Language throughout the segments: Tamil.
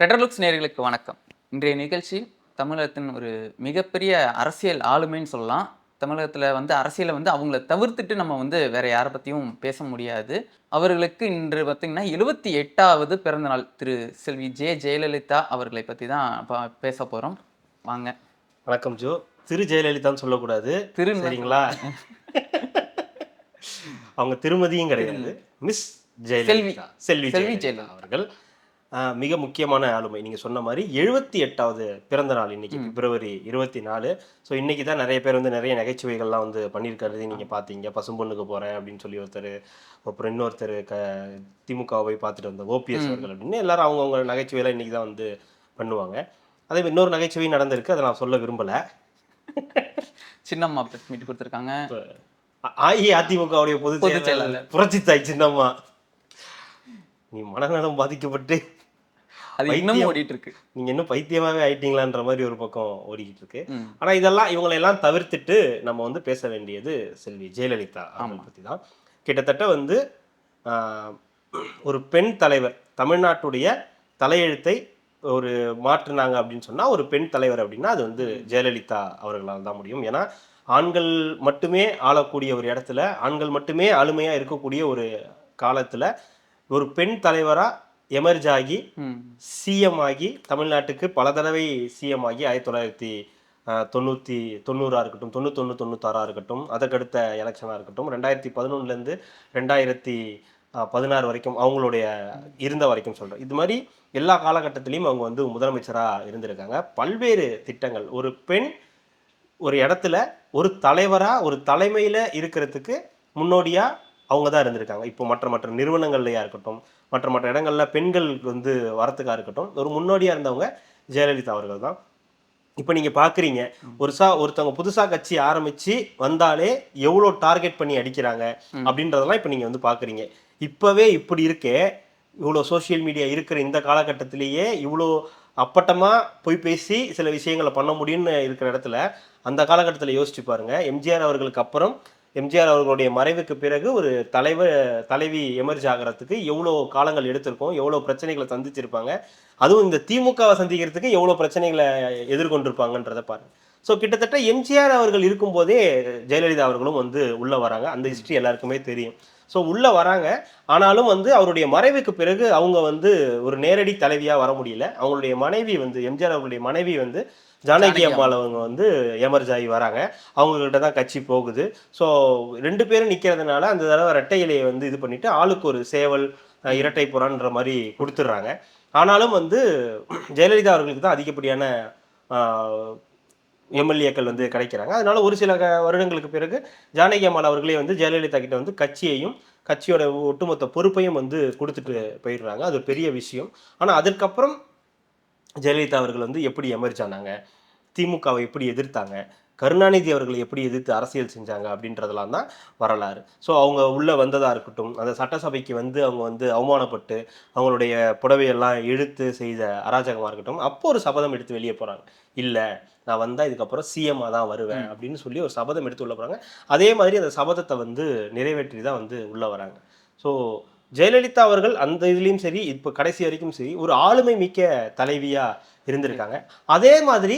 ரெட்ரோலுக்ஸ் நேயர்களுக்கு வணக்கம். இன்றைய நிகழ்ச்சி தமிழகத்தின் ஒரு மிகப்பெரிய அரசியல் ஆளுமைன்னு சொல்லலாம். தமிழகத்தில அரசியல அவங்கள தவிர்த்துட்டு நம்ம வேற யார பத்தியும் பேச முடியாது. அவர்களுக்கு இன்று பார்த்தீங்கன்னா 78வது பிறந்த நாள். திரு செல்வி ஜெயலலிதா அவர்களை பத்தி தான் பேசப் போறோம். வாங்க. வணக்கம் ஜோ. திரு ஜெயலலிதான்னு சொல்லக்கூடாது. சரிங்களா? அவங்க திருமதியும் கிடையாது. மிஸ் ஜெயலலிதா, செல்வி ஜெயலலிதா அவர்கள் மிக முக்கியமான ஆளுமை. நீங்க சொன்ன மாதிரி 78வது பிறந்த நாள் இன்னைக்கு பிப்ரவரி 24. ஸோ இன்னைக்கு தான் நிறைய பேர் நிறைய நகைச்சுவைகள்லாம் பண்ணியிருக்கிறது நீங்க பார்த்தீங்க. பசும்பொண்ணுக்கு போறேன் அப்படின்னு சொல்லி ஒருத்தர், அப்புறம் இன்னொருத்தர் திமுகவை பார்த்துட்டு வந்த ஓபிஎஸ் அவர்கள் அப்படின்னு எல்லாரும் அவங்கவுங்க நகைச்சுவையெல்லாம் இன்னைக்கு தான் பண்ணுவாங்க. அதே இன்னொரு நகைச்சுவை நடந்திருக்கு, அதை நான் சொல்ல விரும்பல. சின்னம்மா பிரஸ் மீட் கொடுத்துருக்காங்க. அஇஅதிமுகவுடைய பொதுச் செயலாளர் புரட்சித்தாய் சின்னம்மா, நீ மனநலம் பாதிக்கப்பட்டு அது இன்னும் ஓடிட்டு இருக்கு, நீங்க இன்னும் பைத்தியமாவே ஆயிட்டீங்களான்ற மாதிரி ஒரு பக்கம் ஓடிக்கிட்டு இருக்கு. ஆனா இதெல்லாம் இவங்களெல்லாம் தவிர்த்துட்டு நம்ம பேச வேண்டியது செல்வி ஜெயலலிதா அவங்களை பத்தி தான். கிட்டத்தட்ட ஒரு பெண் தலைவர், தமிழ்நாட்டுடைய தலையெழுத்தை ஒரு மாற்றினாங்க அப்படின்னு சொன்னா, ஒரு பெண் தலைவர் அப்படின்னா அது ஜெயலலிதா அவர்களால் தான் முடியும். ஏன்னா ஆண்கள் மட்டுமே ஆளக்கூடிய ஒரு இடத்துல, ஆண்கள் மட்டுமே ஆளுமையா இருக்கக்கூடிய ஒரு காலத்துல ஒரு பெண் தலைவரா எமர்ஜ் ஆகி சிஎம் ஆகி தமிழ்நாட்டுக்கு பல தடவை சிஎம் ஆகி 1990 இருக்கட்டும், 91, 96 இருக்கட்டும், அதற்கடுத்த எலெக்ஷனாக இருக்கட்டும், 2011 2016 வரைக்கும் அவங்களுடைய இருந்த வரைக்கும் சொல்கிறேன். இது மாதிரி எல்லா காலகட்டத்திலையும் அவங்க முதலமைச்சராக இருந்திருக்காங்க. பல்வேறு திட்டங்கள், ஒரு பெண் ஒரு இடத்துல ஒரு தலைவராக ஒரு தலைமையில் இருக்கிறதுக்கு முன்னோடியாக அவங்க தான் இருந்திருக்காங்க. இப்போ மற்ற நிறுவனங்கள்லையா இருக்கட்டும், மற்ற இடங்கள்ல பெண்கள் வரத்துக்காக இருக்கட்டும், ஒரு முன்னோடியாக இருந்தவங்க ஜெயலலிதா அவர்கள் தான். இப்போ நீங்கள் பார்க்குறீங்க, ஒருத்தவங்க புதுசாக கட்சி ஆரம்பித்து வந்தாலே எவ்வளோ டார்கெட் பண்ணி அடிக்கிறாங்க அப்படின்றதெல்லாம் இப்போ நீங்கள் பார்க்குறீங்க. இப்போவே இப்படி இருக்கே, இவ்வளோ சோசியல் மீடியா இருக்கிற இந்த காலகட்டத்திலேயே இவ்வளோ அப்பட்டமாக போய் பேசி சில விஷயங்களை பண்ண முடியும்னு இருக்கிற இடத்துல, அந்த காலகட்டத்தில் யோசிச்சு பாருங்க. எம்ஜிஆர் அவர்களுக்கு அப்புறம், எம்ஜிஆர் அவர்களுடைய மறைவுக்கு பிறகு ஒரு தலைவி எமர்ஜ் ஆகிறதுக்கு எவ்வளோ காலங்கள் எடுத்திருக்கோம், எவ்வளோ பிரச்சனைகளை சந்திச்சிருப்பாங்க, அதுவும் இந்த திமுகவை சந்திக்கிறதுக்கு எவ்வளோ பிரச்சனைகளை எதிர்கொண்டிருப்பாங்கன்றதை பாருங்க. ஸோ கிட்டத்தட்ட எம்ஜிஆர் அவர்கள் இருக்கும்போதே ஜெயலலிதா அவர்களும் உள்ளே வராங்க. அந்த ஹிஸ்ட்ரி எல்லாருக்குமே தெரியும். ஸோ உள்ளே வராங்க. ஆனாலும் அவருடைய மறைவுக்கு பிறகு அவங்க ஒரு நேரடி தலைவியாக வர முடியல. அவங்களுடைய மனைவி எம்ஜிஆர் அவர்களுடைய மனைவி ஜானகி அம்மாள் அவங்க எமர்ஜ் ஆகி வராங்க. அவங்கக்கிட்ட தான் கட்சி போகுது. ஸோ 2 பேரும் நிற்கிறதுனால அந்த தடவை இரட்டை இலையை இது பண்ணிட்டு ஆளுக்கு ஒரு சேவல் இரட்டை புறான்ற மாதிரி கொடுத்துட்றாங்க. ஆனாலும் ஜெயலலிதா அவர்களுக்கு தான் அதிகப்படியான எம்எல்ஏக்கள் கிடைக்கிறாங்க. அதனால ஒரு சில வருடங்களுக்கு பிறகு ஜானகி அம்மாள் அவர்களே ஜெயலலிதா கிட்ட கட்சியையும் கட்சியோட ஒட்டுமொத்த பொறுப்பையும் கொடுத்துட்டு போயிடுறாங்க. அது பெரிய விஷயம். ஆனால் அதற்கப்புறம் ஜெயலலிதா அவர்கள் எப்படி எமர்ஜ் ஆனாங்க, திமுகவை எப்படி எதிர்த்தாங்க, கருணாநிதி அவர்களை எப்படி எதிர்த்து அரசியல் செஞ்சாங்க அப்படின்றதெல்லாம் தான் வரலாறு. ஸோ அவங்க உள்ளே வந்ததாக இருக்கட்டும், அந்த சட்டசபைக்கு அவங்க அவமானப்பட்டு அவங்களுடைய புடவையெல்லாம் இழுத்து செய்த அராஜகமாக இருக்கட்டும், அப்போ ஒரு சபதம் எடுத்து வெளியே போகிறாங்க. இல்லை, நான் வந்தால் இதுக்கப்புறம் சிஎம்மாக தான் வருவேன் அப்படின்னு சொல்லி ஒரு சபதம் எடுத்து உள்ளே போகிறாங்க. அதே மாதிரி அந்த சபதத்தை நிறைவேற்றி தான் உள்ளே வராங்க. ஸோ ஜெயலலிதா அவர்கள் அந்த இதுலேயும் சரி, இப்போ கடைசி வரைக்கும் சரி, ஒரு ஆளுமை மிக்க தலைவியாக இருந்திருக்காங்க. அதே மாதிரி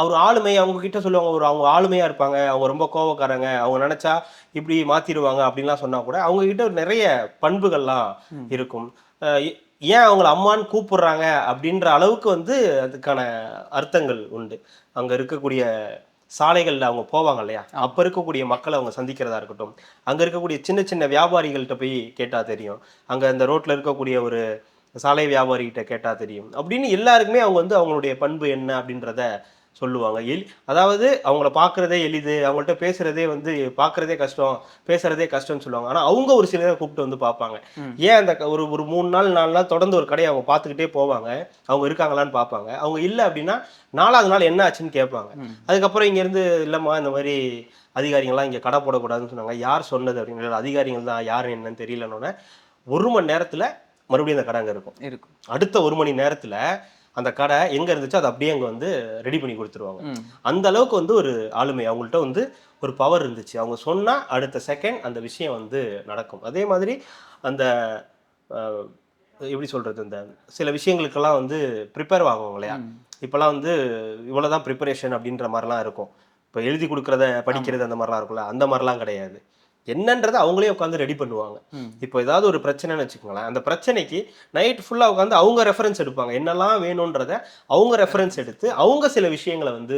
அவர் ஆளுமை, அவங்க கிட்ட சொல்லுவாங்க, அவங்க ஆளுமையாக இருப்பாங்க, அவங்க ரொம்ப கோவக்காரங்க, அவங்க நினச்சா இப்படி மாற்றிடுவாங்க அப்படின்லாம் சொன்னால் கூட அவங்க கிட்ட நிறைய பண்புகள்லாம் இருக்கும். ஏன் அவங்கள அம்மான்னு கூப்பிடுறாங்க அப்படின்ற அளவுக்கு அதுக்கான அர்த்தங்கள் உண்டு. அங்கே இருக்கக்கூடிய சாலைகளில் அவங்க போவாங்க இல்லையா, அப்போ இருக்கக்கூடிய மக்களை அவங்க சந்திக்கிறதா இருக்கட்டும், அங்கே இருக்கக்கூடிய சின்ன சின்ன வியாபாரிகள்கிட்ட போய் கேட்டால் தெரியும், அங்கே அந்த ரோட்டில் இருக்கக்கூடிய ஒரு சாலை வியாபாரிகிட்ட கேட்டால் தெரியும், அப்படின்னு எல்லாருக்குமே அவங்க அவங்களுடைய பண்பு என்ன அப்படின்றத சொல்லுவாங்க. அதாவது அவங்கள பார்க்குறதே எளிது, அவங்கள்ட்ட பேசுகிறதே பார்க்குறதே கஷ்டம், பேசுகிறதே கஷ்டம்னு சொல்லுவாங்க. ஆனால் அவங்க ஒரு சிலரை கூப்பிட்டு பார்ப்பாங்க. ஏன் அந்த ஒரு 3 நாள் 4 நாள் தொடர்ந்து ஒரு கடையை அவங்க பார்த்துக்கிட்டே போவாங்க, அவங்க இருக்காங்களான்னு பார்ப்பாங்க. அவங்க இல்லை அப்படின்னா 4ஆவது நாள் என்ன ஆச்சுன்னு கேட்பாங்க. அதுக்கப்புறம் இங்கேருந்து இல்லைம்மா இந்த மாதிரி அதிகாரிகள்லாம் இங்கே கடை போடக்கூடாதுன்னு சொன்னாங்க. யார் சொன்னது அப்படின்னு, அதிகாரிகள் தான், யார் என்னன்னு தெரியலன்னொன்னே 1 மணி நேரத்தில் மறுபடியும் அந்த கடை அங்கே இருக்கும். அடுத்த 1 மணி நேரத்தில் அந்த கடை எங்கே இருந்துச்சோ அதை அப்படியே அங்கே ரெடி பண்ணி கொடுத்துருவாங்க. அந்த அளவுக்கு ஒரு ஆளுமை, அவங்கள்ட்ட ஒரு பவர் இருந்துச்சு. அவங்க சொன்னால் அடுத்த செகண்ட் அந்த விஷயம் நடக்கும். அதே மாதிரி அந்த எப்படி சொல்றது, இந்த சில விஷயங்களுக்கெல்லாம் வந்து ப்ரிப்பேர் ஆகுவோம் இல்லையா? ம். இப்போலாம் வந்து இவ்வளோதான் ப்ரிப்பரேஷன் அப்படின்ற மாதிரிலாம் இருக்கும். இப்போ எழுதி கொடுக்குறத ஆமா. படிக்கிறது அந்த மாதிரிலாம் இருக்கும்ல, அந்த மாதிரிலாம் கிடையாது. என்னன்றதை அவங்களே உட்காந்து ரெடி பண்ணுவாங்க. ம். இப்போ ஏதாவது ஒரு பிரச்சனைன்னு வச்சுக்கோங்களேன், அந்த பிரச்சனைக்கு நைட் ஃபுல்லாக உட்காந்து அவங்க ரெஃபரன்ஸ் எடுப்பாங்க. என்னெல்லாம் வேணுன்றத அவங்க ரெஃபரன்ஸ் எடுத்து அவங்க சில விஷயங்களை வந்து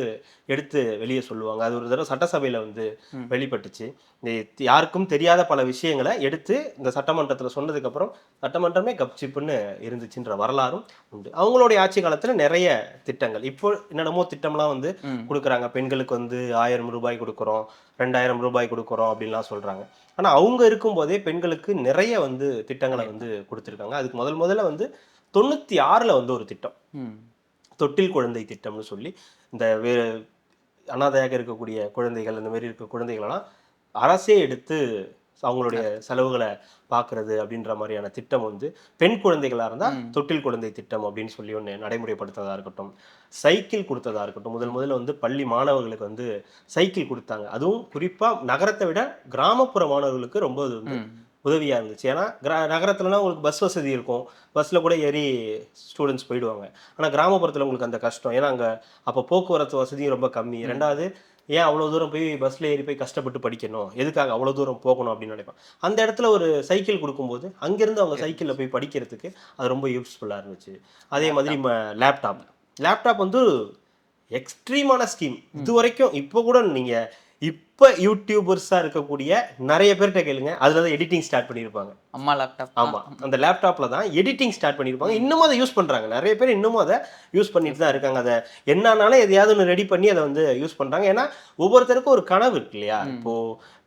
எடுத்து வெளியே சொல்லுவாங்க. அது ஒரு தடவை சட்டசபையில் வந்து ம். வெளிப்பட்டுச்சு. இந்த யாருக்கும் தெரியாத பல விஷயங்களை எடுத்து இந்த சட்டமன்றத்தில் சொன்னதுக்கப்புறம் சட்டமன்றமே கப்சிப்புன்னு இருந்துச்சுன்ற வரலாறும் உண்டு. அவங்களுடைய ஆட்சி காலத்தில் நிறைய திட்டங்கள், இப்போ என்னென்னமோ திட்டம்லாம் வந்து ம். கொடுக்குறாங்க. பெண்களுக்கு வந்து 1000 ரூபாய் கொடுக்குறோம், 2000 ரூபாய் கொடுக்குறோம் அப்படின்லாம் சொல்கிறாங்க. ஆனால் அவங்க இருக்கும்போதே பெண்களுக்கு நிறைய வந்து திட்டங்களை வந்து கொடுத்துருக்காங்க. அதுக்கு முதல்ல வந்து 96ல் வந்து ஒரு திட்டம், ம். தொட்டில் குழந்தை திட்டம்னு சொல்லி, இந்த அனாதையாக இருக்கக்கூடிய குழந்தைகள், இந்த மாதிரி இருக்க குழந்தைகளெல்லாம் அரசே எடுத்து அவங்களுடைய செலவுகளை பார்க்கறது அப்படின்ற மாதிரியான திட்டம் வந்து, பெண் குழந்தைகளாக இருந்தால் ம். தொட்டில் குழந்தை திட்டம் அப்படின்னு சொல்லி ஒன்று நடைமுறைப்படுத்துறதா இருக்கட்டும், சைக்கிள் கொடுத்ததா இருக்கட்டும். முதல்ல வந்து பள்ளி மாணவர்களுக்கு வந்து சைக்கிள் கொடுத்தாங்க. அதுவும் குறிப்பாக நகரத்தை விட கிராமப்புற மாணவர்களுக்கு ரொம்ப அது வந்து ம். உதவியாக இருந்துச்சு. ஏன்னா நகரத்துலனா உங்களுக்கு பஸ் வசதி இருக்கும், பஸ்ஸில் கூட ஏறி ஸ்டூடெண்ட்ஸ் போயிடுவாங்க. ஆனால் கிராமப்புறத்தில் உங்களுக்கு அந்த கஷ்டம். ஏன்னா அங்கே அப்போ போக்குவரத்து வசதியும் ரொம்ப கம்மி. ம். ரெண்டாவது, ஏன் அவ்வளோ தூரம் போய் பஸ்ஸில் ஏறி போய் கஷ்டப்பட்டு படிக்கணும், எதுக்காக அவ்வளோ தூரம் போகணும் அப்படின்னு நினைப்பேன். அந்த இடத்துல ஒரு சைக்கிள் கொடுக்கும்போது அங்கேருந்து அவங்க சைக்கிளில் போய் படிக்கிறதுக்கு அது ரொம்ப யூஸ்ஃபுல்லாக இருந்துச்சு. அதே மாதிரி லேப்டாப் லேப்டாப் வந்து எக்ஸ்ட்ரீமான ஸ்கீம். இது வரைக்கும் இப்போ கூட நீங்கள் இப்போ யூடியூபர்ஸாக இருக்கக்கூடிய நிறைய பேர்கிட்ட கேளுங்க, அதில் தான் எடிட்டிங் ஸ்டார்ட் பண்ணியிருப்பாங்க. அம்மா லேப்டாப். ஆமா. அந்த லேப்டாப்ல தான் எடிட்டிங் ஸ்டார்ட் பண்ணியிருப்பாங்க. இன்னமும் அதை யூஸ் பண்றாங்க. நிறைய பேர் இன்னமும் அதை யூஸ் பண்ணிட்டு தான் இருக்காங்க. அதை என்னானாலும் எதையாவது ஒன்று ரெடி பண்ணி அதை வந்து யூஸ் பண்றாங்க. ஏன்னா ஒவ்வொருத்தருக்கும் ஒரு கனவு இருக்கு இல்லையா? இப்போ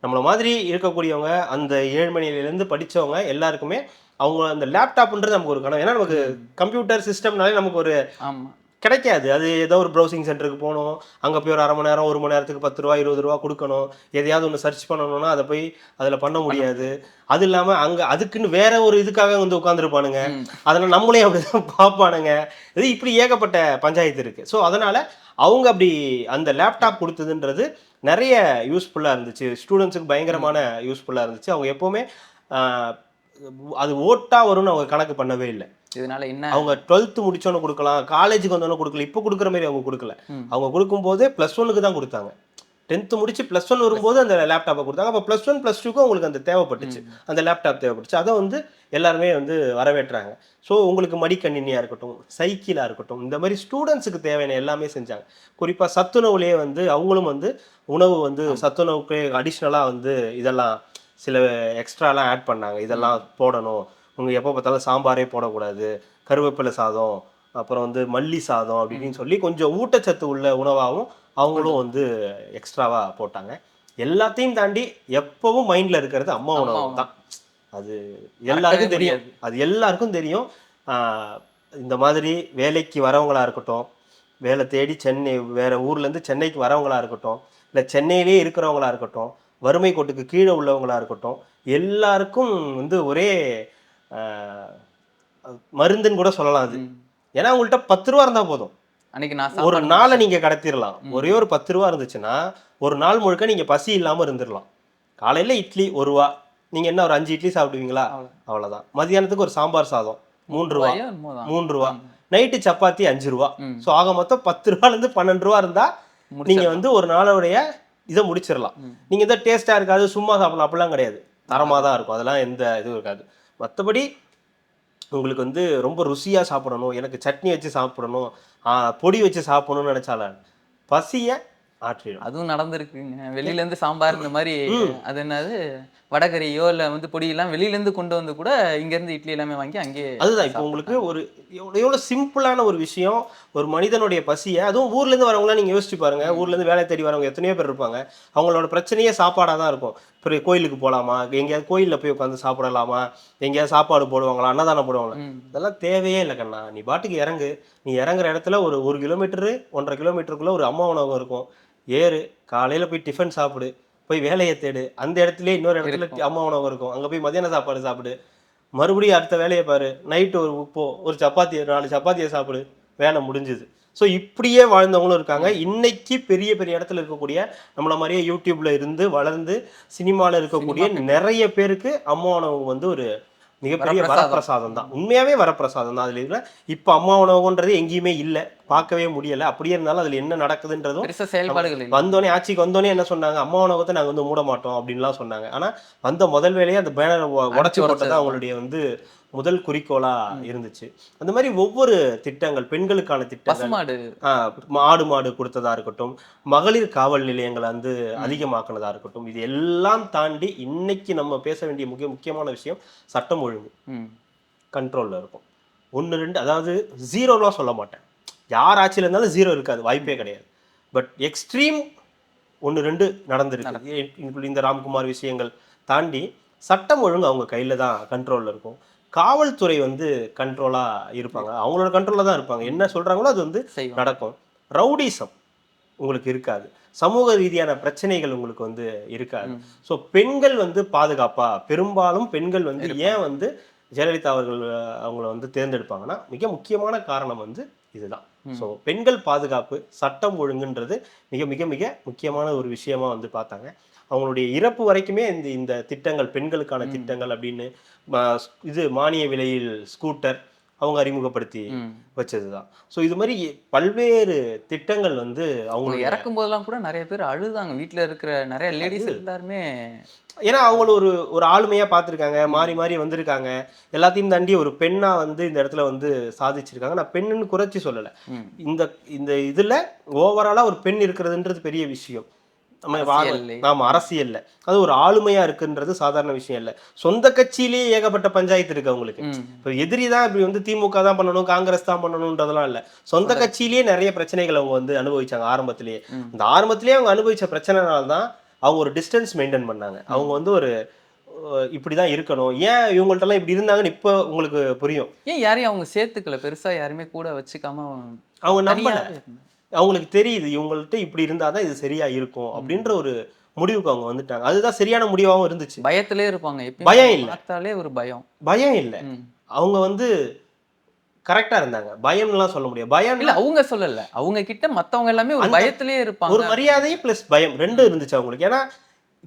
நம்மள மாதிரி இருக்கக்கூடியவங்க, அந்த 7 மணிலேருந்து படிச்சவங்க எல்லாருக்குமே அவங்க அந்த லேப்டாப்ன்றது நமக்கு ஒரு கனவு. ஏன்னா நமக்கு கம்ப்யூட்டர் சிஸ்டம்னாலே நமக்கு ஒரு ஆமா. கிடைக்காது. அது ஏதோ ஒரு ப்ரௌசிங் சென்டருக்கு போகணும். அங்க போய் ஒரு 1/2 மணி நேரம், 1 மணி நேரத்துக்கு ரூ. 10 ரூ. 20 குடுக்கணும். எதையாவது ஒண்ணு சர்ச் பண்ணணும்னா, அத போய் அதுல பண்ண முடியாது. அது இல்லாம அங்க அதுக்குன்னு வேற ஒரு இதுக்காக வந்து உட்கார்ந்துருப்பானுங்க. ம். அதனால நம்மளையும் அப்படிதான் பார்ப்பானுங்க. இது இப்படி ஏகப்பட்ட பஞ்சாயத்து இருக்கு. ஸோ அதனால அவங்க அப்படி அந்த லேப்டாப் குடுத்ததுன்றது நெறைய யூஸ்ஃபுல்லா இருந்துச்சு. ஸ்டூடண்ட்ஸுக்கு பயங்கரமான யூஸ்ஃபுல்லா இருந்துச்சு. அவங்க எப்பவுமே அ அது ஓட்டா வரும்னு அவங்க கணக்கு பண்ணவே இல்ல. இதனால என்ன? அவங்க 12th முடிச்சோன்னு குடுக்கலாம், காலேஜுக்கு வந்தோனே குடுக்கல. இப்போ குடுக்குற மாரி அவங்க குடுக்கல. ம். அவங்க குடுக்கும்போதே +1க்கு தான் குடுத்தாங்க. 10th முடிச்சு +1 வரும்போது அந்த லேப்டாப்ப குடுத்தாங்க. அப்ப +1, +2க்கும் அவங்களுக்கு அந்த தேவைப்பட்டுச்சு. அந்த லேப்டாப் தேவைப்பட்டுச்சு. அத வந்து எல்லாருமே வந்து வரவேற்றாங்க. ஸோ உங்களுக்கு மடிக்கணினியா இருக்கட்டும், சைக்கிளா இருக்கட்டும், இந்த மாரி ஸ்டூடண்ட்ஸுக்கு தேவையான எல்லாமே செஞ்சாங்க. குறிப்பா சத்துணவுலயே வந்து அவங்களும் வந்து உணவு வந்து சத்துணவுக்கு அடிஷ்னலா வந்து இதெல்லாம் சில எக்ஸ்ட்ராலாம் ஆட் பண்ணாங்க. இதெல்லாம் போடணும். உங்க எப்போ பார்த்தாலும் சாம்பாரே போடக்கூடாது. கருவேப்பிலை சாதம், அப்புறம் வந்து மல்லி சாதம் அப்படின்னு சொல்லி கொஞ்சம் ஊட்டச்சத்து உள்ள உணவாகவும் அவங்களும் வந்து எக்ஸ்ட்ராவா போட்டாங்க. எல்லாத்தையும் தாண்டி எப்பவும் மைண்ட்ல இருக்கிறது அம்மா உணவு தான். அது எல்லாருக்கும் தெரியும். அது எல்லாருக்கும் தெரியும். இந்த மாதிரி வேலைக்கு வரவங்களா இருக்கட்டும், வேலை தேடி சென்னை வேற ஊர்லேருந்து சென்னைக்கு வரவங்களா இருக்கட்டும், இல்லை சென்னையிலேயே இருக்கிறவங்களா இருக்கட்டும், வறுமை கோட்டுக்கு கீழே உள்ளவங்களா இருக்கட்டும், எல்லாருக்கும் வந்து ஒரே மருந்துன்னு கூட சொல்லலாம் அது. ஏன்னா உங்கள்கிட்ட 10 ரூபா இருந்தா போதும், அன்னைக்கு நான் ஒரு சாப்பாடு நாளை நீங்க கடத்திடலாம். ஒரே ஒரு 10 ரூபா இருந்துச்சுன்னா ஒரு நாள் முழுக்க நீங்க பசி இல்லாம இருந்துடலாம். காலையில இட்லி 1 ரூபா, நீங்க என்ன ஒரு 5 இட்லி சாப்பிடுவீங்களா? அவ்வளவுதான். மதியானத்துக்கு ஒரு சாம்பார் சாதம் 3 ரூபா, 3 ரூபா. நைட்டு சப்பாத்தி 5 ரூபா. ஸோ ஆக மொத்தம் 10 ரூபாலேருந்து 12 ரூபா இருந்தா நீங்க வந்து ஒரு நாளுடைய இதை முடிச்சிடலாம். நீங்க எதாவது டேஸ்டா இருக்காது, சும்மா சாப்பிடலாம் அப்படிலாம் கிடையாது. தரமா தான் இருக்கும். அதெல்லாம் எந்த இதுவும் இருக்காது. மற்றபடி உங்களுக்கு வந்து ரொம்ப ருசியா சாப்பிடணும், எனக்கு சட்னி வச்சு சாப்பிடணும், பொடி வச்சு சாப்பிடணும்னு நினைச்சால பசிய ஆற்றிடும். அதுவும் நடந்திருக்குங்க. வெளியில இருந்து சாம்பார் இந்த மாதிரி அது என்னது வடகரியோ இல்ல வந்து பொடியெல்லாம் வெளியில இருந்து கொண்டு வந்து கூட இங்க இருந்து இட்லி எல்லாமே வாங்கி அங்கேயே அதுதான் இப்போ உங்களுக்கு ஒரு எவ்வளவு சிம்பிளான ஒரு விஷயம். ஒரு மனிதனுடைய பசியை, அதுவும் ஊர்ல இருந்து வரவங்களாம் நீங்க யோசிச்சு பாருங்க. ஊர்ல இருந்து வேலை தேடி வரவங்க எத்தனையோ பேர் இருப்பாங்க. அவங்களோட பிரச்சனையே சாப்பாடா தான் இருக்கும். இப்போ கோயிலுக்கு போகலாமா, எங்கேயாவது கோயிலில் போய் உட்காந்து சாப்பிடலாமா, எங்கேயாவது சாப்பாடு போடுவாங்களா, அன்னதானம் போடுவாங்களா, இதெல்லாம் தேவையே இல்லை கண்ணா. நீ பாட்டுக்கு இறங்கு. நீ இறங்குற இடத்துல ஒரு 1 கிலோமீட்டரு 1.5 கிலோமீட்டருக்குள்ள ஒரு அம்மா உணவகம் இருக்கும். ஏறு, காலையில போய் டிஃபன் சாப்பிடு, போய் வேலையை தேடு. அந்த இடத்துலயே இன்னொரு இடத்துல அம்மா உணவகம் இருக்கும். அங்க போய் மதியான சாப்பாடு சாப்பிடு. மறுபடியும் அடுத்த வேலையை பாரு. நைட்டு ஒரு உப்போ ஒரு சப்பாத்தி 4 சப்பாத்தியை சாப்பிடு. வேலை முடிஞ்சுது. ஸோ இப்படியே வாழ்ந்தவங்களும் இருக்காங்க. இன்னைக்கு பெரிய பெரிய இடத்துல இருக்கக்கூடிய நம்மள மாதிரியே யூடியூப்ல இருந்து வளர்ந்து சினிமாவில் இருக்கக்கூடிய நிறைய பேருக்கு அம்மா உணவு வந்து ஒரு மிகப்பெரிய வரப்பிரசாதம் தான், உண்மையாவே வரப்பிரசாதம் தான். அதுல இல்லை இப்போ அம்மா உணவுன்றது எங்கேயுமே இல்லை, பார்க்கவே முடியல. அப்படியே இருந்தாலும் அதுல என்ன நடக்குதுன்றதும் பெருசா செயல்பாடுகள் இல்லை. வந்தோடனே ஆட்சிக்கு வந்தோடனே என்ன சொன்னாங்க, அம்மா உணவகத்தை நாங்க வந்து மூட மாட்டோம் அப்படின்லாம் சொன்னாங்க. ஆனா வந்த முதல் வேலையே அந்த பேனரை உடைச்சு போட்டது அவங்களுடைய வந்து முதல் குறிக்கோளா இருந்துச்சு. அந்த மாதிரி ஒவ்வொரு திட்டங்கள், பெண்களுக்கான திட்டங்கள், பசுமாடு ஆடு மாடு கொடுத்ததா இருக்கட்டும், மகளிர் காவல் நிலையங்களை வந்து அதிகமாக்குனதா இருக்கட்டும், இது எல்லாம் தாண்டி இன்னைக்கு நம்ம பேச வேண்டிய முக்கியமான விஷயம் சட்டம் ஒழுங்கு கண்ட்ரோல்ல இருக்கும். 1 2 அதாவது ஜீரோலாம் சொல்ல மாட்டேன், யார் ஆட்சியில் இருந்தாலும் ஜீரோ இருக்காது, வாய்ப்பே கிடையாது. பட் எக்ஸ்ட்ரீம் 1 2 நடந்திருக்கு. இந்த ராம்குமார் விஷயங்கள் தாண்டி சட்டம் ஒழுங்கு அவங்க கையில தான் கண்ட்ரோல்ல இருக்கும். காவல்துறை வந்து கண்ட்ரோலா இருப்பாங்க, அவங்களோட கண்ட்ரோல்ல தான் இருப்பாங்க. என்ன சொல்றாங்களோ அது வந்து நடக்கும். ரவுடிசம் உங்களுக்கு இருக்காது, சமூக ரீதியான பிரச்சனைகள் உங்களுக்கு வந்து இருக்காது. ஸோ பெண்கள் வந்து பாதுகாப்பா, பெரும்பாலும் பெண்கள் வந்து ஏன் வந்து ஜெயலலிதா அவர்கள் அவங்கள வந்து தேர்ந்தெடுப்பாங்கன்னா மிக முக்கியமான காரணம் வந்து இதுதான். ஸோ பெண்கள் பாதுகாப்பு, சட்டம் ஒழுங்குன்றது மிக மிக மிக முக்கியமான ஒரு விஷயமா வந்து பார்த்தாங்க. அவங்களுடைய இறப்பு வரைக்குமே இந்த இந்த திட்டங்கள், பெண்களுக்கான திட்டங்கள் அப்படின்னு இது மானிய விலையில் ஸ்கூட்டர் அவங்க அறிமுகப்படுத்தி வச்சதுதான். ஸோ இது மாதிரி பல்வேறு திட்டங்கள் வந்து அவங்க இறக்கும் போதெல்லாம் கூட நிறைய பேர் அழுதாங்க, வீட்டில் இருக்கிற நிறைய லேடிஸ் எல்லாருமே. ஏன்னா அவங்கள ஒரு ஒரு ஆளுமையா பார்த்துருக்காங்க, மாறி மாறி வந்திருக்காங்க. எல்லாத்தையும் தாண்டி ஒரு பெண்ணா வந்து இந்த இடத்துல வந்து சாதிச்சிருக்காங்க. நான் பெண்ணுன்னு குறைச்சி சொல்லலை, இந்த இந்த இதுல ஓவராலா ஒரு பெண் இருக்கிறதுன்றது பெரிய விஷயம். நாம அரசியல்ல அது ஒரு ஆளுமையா இருக்குன்றது சாதாரண விஷயம் இல்ல. சொந்த கட்சியிலேயே ஏகப்பட்ட பஞ்சாயத்து இருக்கு அவங்களுக்கு. இப்போ எதிரி தான் இப்படி வந்து திமுக தான் பண்ணணும், காங்கிரஸ் தான் பண்ணணும்ன்றதெல்லாம் இல்ல. சொந்த கட்சியிலேயே நிறைய பிரச்சனைகள் அவங்க வந்து அனுபவிச்சாங்க ஆரம்பத்திலேயே. அந்த ஆரம்பத்திலேயே அவங்க அனுபவிச்ச பிரச்சனைனால தான் அவங்க ஒரு டிஸ்டன்ஸ் மெயின்டைன் பண்ணாங்க. அவங்க வந்து ஒரு இப்படிதான் இருக்கணும், ஏன் இவங்கள்ட்ட எல்லாம் இப்படி இருந்தாங்கன்னு இப்ப உங்களுக்கு புரியும். ஏன் யாரையும் அவங்க சேர்த்துக்கல, பெருசா யாருமே கூட வச்சுக்காம அவங்க நம்பல. அவங்களுக்கு தெரியுது இவங்கள்ட்ட இப்படி இருந்தாதான் இது சரியா இருக்கும் அப்படின்ற ஒரு முடிவுக்கு அவங்க வந்துட்டாங்க. அதுதான் சரியான முடிவாகவும் இருந்துச்சு. பயத்திலே இருப்பாங்க, பயம் இல்ல, பார்த்தாலே ஒரு பயம். பயம் இல்ல, அவங்க வந்து கரெக்டா இருந்தாங்க. பயம்லாம் சொல்ல முடியாது, பயம் இல்ல அவங்க சொல்லல, அவங்க கிட்ட மத்தவங்க எல்லாமே ஒரு பயத்திலே இருப்பாங்க. ஒரு மரியாதை பிளஸ் பயம் ரெண்டும் இருந்துச்சு அவங்களுக்கு. ஏன்னா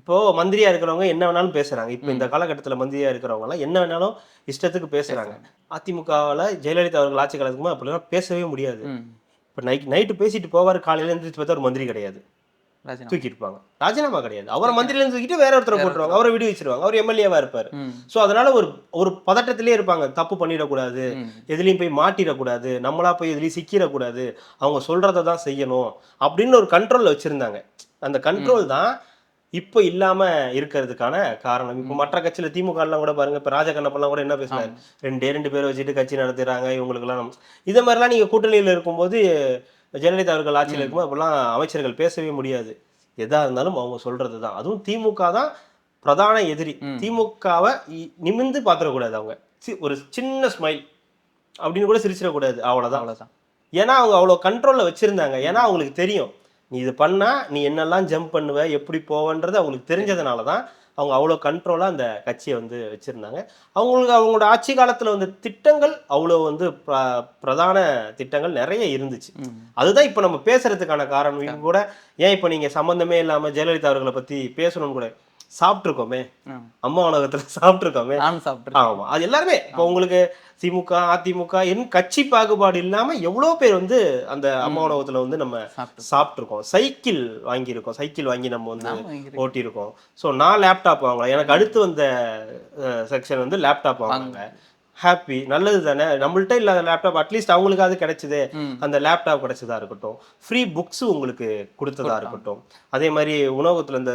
இப்போ மந்திரியா இருக்கிறவங்க என்ன வேணாலும் பேசுறாங்க. இப்போ இந்த காலகட்டத்தில் மந்திரியா இருக்கிறவங்க எல்லாம் என்ன வேணாலும் இஷ்டத்துக்கு பேசுறாங்க. அதிமுகவில் ஜெயலலிதா அவர்கள் ஆட்சி காலத்துக்கு அப்படிலாம் பேசவே முடியாது. இப்போ நைட்டு பேசிட்டு போவார், காலையில எழுந்திரிச்சு பார்த்தா ஒரு மந்திரி கிடையாது, தூக்கிட்டுப்பாங்க. ராஜினாமா கிடையாது, அவரை மந்திரியில தூக்கிட்டு வேற ஒருத்தரை போட்டுருவாங்க, அவரை விடுவிச்சிருவாங்க, அவர் எம்எல்ஏவா இருப்பாரு. ஸோ அதனால ஒரு ஒரு பதட்டத்திலே இருப்பாங்க, தப்பு பண்ணிடக்கூடாது, எதுலையும் போய் மாட்டிடக்கூடாது, நம்மளா போய் எதுலையும் சிக்கிடக்கூடாது, அவங்க சொல்றதை தான் செய்யணும் அப்படின்னு ஒரு கண்ட்ரோல்ல வச்சிருந்தாங்க. அந்த கண்ட்ரோல் தான் இப்போ இல்லாம இருக்கிறதுக்கான காரணம். இப்போ மற்ற கட்சியில திமுக எல்லாம் கூட பாருங்க, இப்போ ராஜகண்ணப்பெல்லாம் கூட என்ன பேசுறாரு, 2 பேரை வச்சுட்டு கட்சி நடத்துறாங்க இவங்களுக்கெல்லாம். இதே மாதிரிலாம் நீங்க கூட்டணியில் இருக்கும்போது, ஜெயலலிதா அவர்கள் ஆட்சியில் இருக்கும்போது அப்பெல்லாம் அமைச்சர்கள் பேசவே முடியாது. எதா இருந்தாலும் அவங்க சொல்றது தான். அதுவும் திமுக தான் பிரதான எதிரி. திமுகவை நிமிர்ந்து பார்த்துடக்கூடாது, அவங்க ஒரு சின்ன ஸ்மைல் அப்படின்னு கூட சிரிச்சிடக்கூடாது, அவ்வளவுதான். ஏன்னா அவங்க அவ்வளோ கண்ட்ரோல்ல வச்சிருந்தாங்க. ஏன்னா அவங்களுக்கு தெரியும், நீ இது பண்ணா நீ என்னெல்லாம் ஜம்ப் பண்ணுவ, எப்படி போவன்றது அவங்களுக்கு தெரிஞ்சதுனால தான் அவங்க அவ்வளோ கண்ட்ரோலாக அந்த கட்சியை வந்து வச்சுருந்தாங்க. அவங்களுக்கு அவங்களோட ஆட்சி காலத்தில் வந்து திட்டங்கள் அவ்வளோ வந்து பிரதான திட்டங்கள் நிறைய இருந்துச்சு. அதுதான் இப்போ நம்ம பேசுறதுக்கான காரணம். இவங்க கூட ஏன் இப்போ நீங்கள் சம்மந்தமே இல்லாமல் ஜெயலலிதா அவர்களை பற்றி பேசணும்னு கூட, சாப்பிட்ருக்கோமே அம்மா உணவகத்துல, சாப்பிட்ருக்கோமே. ஆமா, அது எல்லாருமே இப்போ உங்களுக்கு திமுக அதிமுக என் கட்சி பாகுபாடு இல்லாம எவ்வளவு பேர் வந்து அந்த அம்மா உணவகத்துல வந்து நம்ம சாப்பிட்ருக்கோம். சைக்கிள் வாங்கியிருக்கோம், சைக்கிள் வாங்கி நம்ம வந்து ஓட்டியிருக்கோம். ஸோ நான் லேப்டாப் வாங்கலாம், எனக்கு அடுத்து வந்த செக்ஷன் வந்து லேப்டாப் வாங்குவாங்க. ஹாப்பி, நல்லது தானே, நம்மள்ட்ட இல்லாத லேப்டாப் அட்லீஸ்ட் அவங்களுக்கு அது கிடைச்சது, அந்த லேப்டாப் கிடைச்சதா இருக்கட்டும், ஃப்ரீ புக்ஸ் உங்களுக்கு கொடுத்ததா இருக்கட்டும், அதே மாதிரி உணவகத்துல இந்த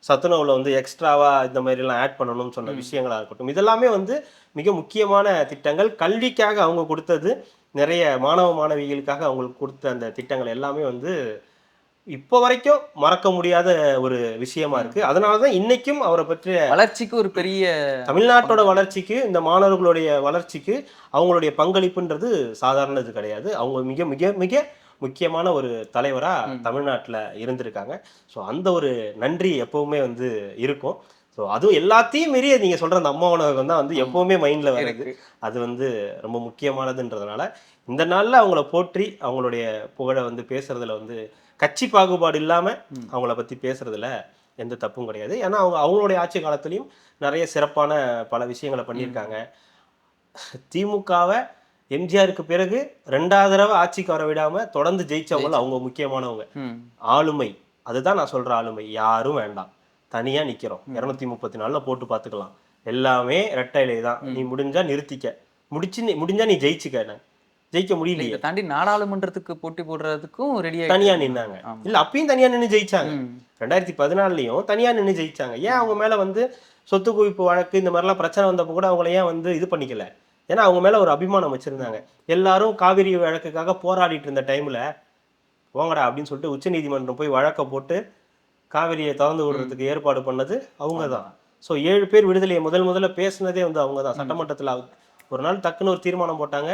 சத்துணவுல வந்து எக்ஸ்ட்ராவா இந்த மாதிரி எல்லாம் ஆட் பண்ணணும்னு சொன்ன விஷயங்களா இருக்கட்டும், இதெல்லாமே வந்து மிக முக்கியமான திட்டங்கள். கல்விக்காக அவங்க கொடுத்தது, நிறைய மாணவ மாணவிகளுக்காக அவங்களுக்கு கொடுத்த அந்த திட்டங்கள் எல்லாமே வந்து இப்போ வரைக்கும் மறக்க முடியாத ஒரு விஷயமா இருக்கு. அதனாலதான் இன்னைக்கும் அவரை பற்றிய வளர்ச்சிக்கு ஒரு பெரிய, தமிழ்நாட்டோட வளர்ச்சிக்கு, இந்த மாணவர்களுடைய வளர்ச்சிக்கு அவங்களுடைய பங்களிப்புன்றது சாதாரணது கிடையாது. அவங்க மிக மிக மிக முக்கியமான ஒரு தலைவரா தமிழ்நாட்டில் இருந்திருக்காங்க. ஸோ அந்த ஒரு நன்றி எப்பவுமே வந்து இருக்கும். ஸோ அதுவும் எல்லாத்தையும் மீறி நீங்க சொல்ற அந்த அம்மா உணவகம் தான் வந்து எப்பவுமே மைண்ட்ல வருது. அது வந்து ரொம்ப முக்கியமானதுன்றதுனால இந்த நாள்ல அவங்கள போற்றி அவங்களுடைய புகழை வந்து பேசுறதுல வந்து கட்சி பாகுபாடு இல்லாம அவங்கள பத்தி பேசுறதுல எந்த தப்பும் கிடையாது. ஏன்னா அவங்களுடைய ஆட்சி காலத்துலேயும் நிறைய சிறப்பான பல விஷயங்களை பண்ணியிருக்காங்க. திமுகவை எம்ஜிஆருக்கு பிறகு 2வது தடவை ஆட்சிக்கு வர விடாம தொடர்ந்து ஜெயிச்சவங்க அவங்க முக்கியமானவங்க. ஆளுமை, அதுதான் நான் சொல்ற ஆளுமை. யாரும் வேண்டாம், தனியா நிக்கிறோம், 234 போட்டு பார்த்துக்கலாம், எல்லாமே ரெட்டை இலை தான், நீ முடிஞ்சா நிறுத்திக்க, முடிஞ்சா நீ ஜெயிச்சுக்க. ஜெயிக்க முடியலையே, இதை தாண்டி நாடாளுமன்றத்துக்கு போட்டி போடுறதுக்கும் ரெடியா தனியா நின்னாங்க. இல்ல அப்பயும் தனியா நின்று ஜெயிச்சாங்க. 2014லயும் தனியா நின்று ஜெயிச்சாங்க. ஏன் அவங்க மேல வந்து சொத்து குவிப்பு வழக்கு இந்த மாதிரிலாம் பிரச்சனை வந்தப்போ கூட அவங்கள ஏன் வந்து இது பண்ணிக்கல? ஏன்னா அவங்க மேல ஒரு அபிமானம் வச்சிருந்தாங்க. எல்லாரும் காவிரி வழக்குக்காக போராடிட்டு இருந்த டைம்ல போங்கடா அப்படின்னு சொல்லிட்டு உச்சநீதிமன்றம் போய் வழக்க போட்டு காவிரியை திறந்து விடுறதுக்கு ஏற்பாடு பண்ணது அவங்க தான். ஸோ 7 பேர் விடுதலையை முதல்ல பேசுனதே வந்து அவங்க தான். சட்டமன்றத்தில் ஒரு நாள் டக்குன்னு ஒரு தீர்மானம் போட்டாங்க,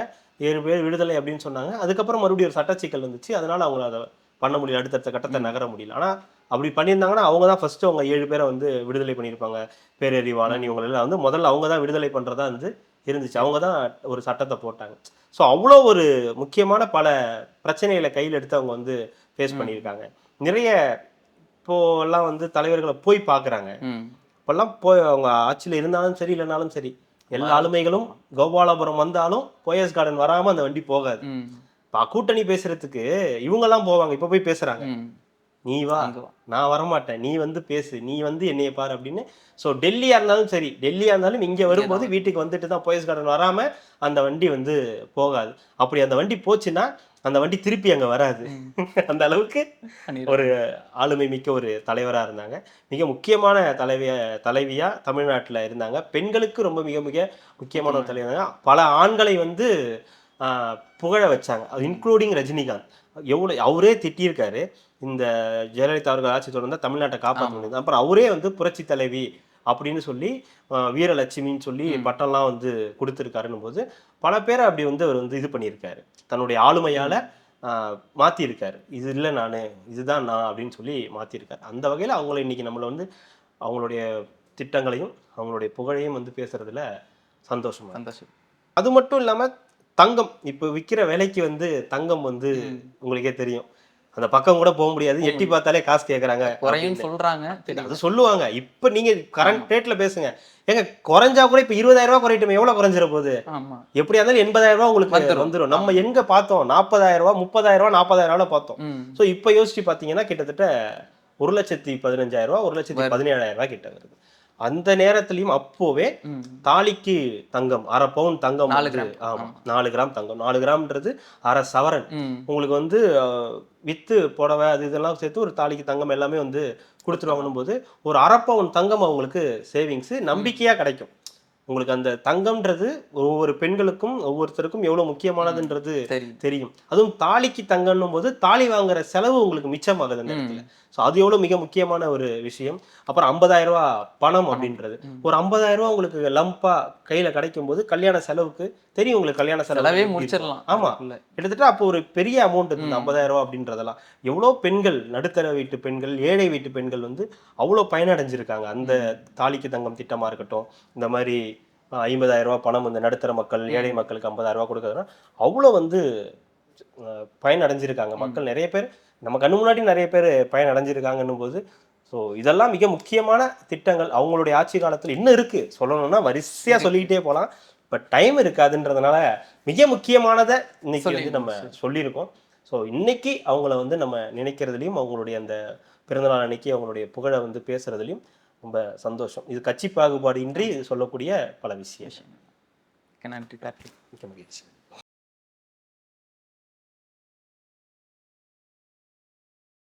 7 பேர் விடுதலை அப்படின்னு சொன்னாங்க. அதுக்கப்புறம் மறுபடியும் ஒரு சட்டச்சிக்கல் வந்துச்சு, அதனால அவங்க அதை பண்ண முடியல, அடுத்தடுத்த கட்டத்தை நகர முடியல. ஆனால் அப்படி பண்ணியிருந்தாங்கன்னா அவங்க தான் ஃபர்ஸ்ட் அவங்க 7 பேரை வந்து விடுதலை பண்ணியிருப்பாங்க. பேரறிவாளன் இவங்களெல்லாம் வந்து முதல்ல அவங்க தான் விடுதலை பண்ணுறதா வந்து இருந்துச்சு. அவங்க தான் ஒரு சட்டத்தை போட்டாங்க. ஸோ அவ்வளோ ஒரு முக்கியமான பல பிரச்சனைகளை கையில் எடுத்து அவங்க வந்து ஃபேஸ் பண்ணியிருக்காங்க. நிறைய இப்போல்லாம் வந்து தலைவர்களை போய் பார்க்குறாங்க. இப்போல்லாம் போய் அவங்க ஆட்சியில் இருந்தாலும் சரி இல்லைனாலும் சரி, எல்லா ஆளுமைகளும் கோபாலபுரம் வந்தாலும் போயஸ் கார்டன் வராமல் அந்த வண்டி போகாது. கூட்டணி பேசுறதுக்கு இவங்கெல்லாம் போவாங்க, இப்போ போய் பேசுறாங்க, நீ வா நான் வரமாட்டேன், நீ வந்து பேசு, நீ வந்து என்னைய பாரு அப்படின்னு. ஸோ டெல்லியா இருந்தாலும் சரி, டெல்லியா இருந்தாலும் இங்கே வரும்போது வீட்டுக்கு வந்துட்டு தான், போயஸ் கார்டன் வராமல் அந்த வண்டி வந்து போகாது. அப்படி அந்த வண்டி போச்சுன்னா அந்த வண்டி திருப்பி அங்கே வராது. அந்த அளவுக்கு ஒரு ஆளுமை மிக்க ஒரு தலைவராக இருந்தாங்க. மிக முக்கியமான தலைவியா தமிழ்நாட்டில் இருந்தாங்க. பெண்களுக்கு ரொம்ப மிக மிக முக்கியமான ஒரு தலைவர். பல ஆண்களை வந்து புகழ வச்சாங்க, இன்க்ளூடிங் ரஜினிகாந்த். எவ்வளோ அவரே திட்டியிருக்காரு, இந்த ஜெயலலிதா அவர்கள் ஆட்சி தொடர்ந்தா தமிழ்நாட்டை காப்பாற்ற முடியாது, அப்புறம் அவரே வந்து புரட்சி தலைவி அப்படின்னு சொல்லி வீரலட்சுமின்னு சொல்லி பட்டம்லாம் வந்து கொடுத்துருக்காருன்னும் போது பல பேரை அப்படி வந்து அவர் வந்து இது பண்ணியிருக்காரு, தன்னுடைய ஆளுமையால் மாற்றிருக்காரு. இது இல்லை நான், இதுதான் நான் அப்படின்னு சொல்லி மாற்றிருக்காரு. அந்த வகையில் அவங்கள இன்னைக்கு நம்மளை வந்து அவங்களுடைய திட்டங்களையும் அவங்களுடைய புகழையும் வந்து பேசுறதுல சந்தோஷம். அது மட்டும் இல்லாமல் தங்கம் இப்போ விற்கிற விலைக்கு வந்து தங்கம் வந்து உங்களுக்கே தெரியும், அந்த பக்கம் கூட போக முடியாது, எட்டி பார்த்தாலே காசு கேட்குறாங்க, சொல்றாங்க. அது சொல்லுவாங்க. இப்போ நீங்க கரண்ட் ரேட்ல பேசுங்க, ஏங்க குறைஞ்சா கூட இப்போ 20,000 ரூபாய் குறையட்டும், எவ்வளவு குறைஞ்சிட போகுது? எப்படியா இருந்தாலும் 80,000 ரூபாய் உங்களுக்கு வந்துடும். நம்ம எங்க பார்த்தோம் 40,000 ரூபாய், 30,000 ரூபாய், 40,000 பார்த்தோம். ஸோ இப்போ யோசிச்சு பார்த்தீங்கன்னா கிட்டத்தட்ட 1,15,000 ரூபாய், 1,17,000 ரூபாய் கிட்ட வருது. அந்த நேரத்திலையும் அப்போவே தாலிக்கு தங்கம் 1/2 பவுன் தங்கம், 4 கிராம் தங்கம், 4 கிராம்ன்றது 1/2 சவரன். உங்களுக்கு வந்து வித்து புடவை அது இதெல்லாம் சேர்த்து ஒரு தாலிக்கு தங்கம் எல்லாமே வந்து கொடுத்துருவாங்கன்னும் போது ஒரு 1/2 பவுன் தங்கம் அவங்களுக்கு சேவிங்ஸ் நம்பிக்கையா கிடைக்கும். உங்களுக்கு அந்த தங்கம்ன்றது ஒவ்வொரு பெண்களுக்கும் ஒவ்வொருத்தருக்கும் எவ்வளவு முக்கியமானதுன்றது தெரியும். அதுவும் தாலிக்கு தங்கம்னும் போது தாலி வாங்குற செலவு உங்களுக்கு மிச்சமாகுது அந்த இடத்துல. ஸோ அது எவ்வளவு மிக முக்கியமான ஒரு விஷயம். அப்புறம் 50,000 ரூபாய் பணம் அப்படின்றது, ஒரு 50,000 ரூபாய் உங்களுக்கு லம்பா கையில கிடைக்கும் போது கல்யாண செலவுக்கு தெரியும், உங்களுக்கு கல்யாண செலவே முடிச்சிடலாம். ஆமா, கிட்டத்தட்ட அப்போ ஒரு பெரிய அமௌண்ட் இந்த 50,000 ரூபாய் அப்படின்றதெல்லாம். எவ்வளோ பெண்கள், நடுத்தர வீட்டு பெண்கள், ஏழை வீட்டு பெண்கள் வந்து அவ்வளோ பயனடைஞ்சிருக்காங்க. அந்த தாலிக்கு தங்கம் திட்டமா இருக்கட்டும், இந்த மாதிரி 50,000 ரூபாய் பணம் இந்த நடுத்தர மக்கள் ஏழை மக்களுக்கு 50,000 ரூபாய் கொடுக்குறதுனா அவ்வளோ வந்து பயனடைஞ்சிருக்காங்க மக்கள். நிறைய பேர் நம்ம கண்ணு முன்னாடி நிறைய பேர் பயனடைஞ்சிருக்காங்கன்னும் போது ஸோ இதெல்லாம் மிக முக்கியமான திட்டங்கள் அவங்களுடைய ஆட்சி காலத்தில் இன்னும் இருக்கு. சொல்லணும்னா வரிசையா சொல்லிக்கிட்டே போகலாம், பட் டைம் இருக்காதுன்றதுனால மிக முக்கியமானதை இன்னைக்கு வந்து நம்ம சொல்லியிருக்கோம். ஸோ இன்னைக்கு அவங்கள வந்து நம்ம நினைக்கிறதுலையும் அவங்களுடைய அந்த பிறந்தநாள் அன்னைக்கு அவங்களுடைய புகழை வந்து பேசுறதுலையும் ரொம்ப சந்தோஷம். இது கட்சி பாகுபாடு இன்றி சொல்லக்கூடிய பல விஷயம். நன்றி. மிக்க மகிழ்ச்சி.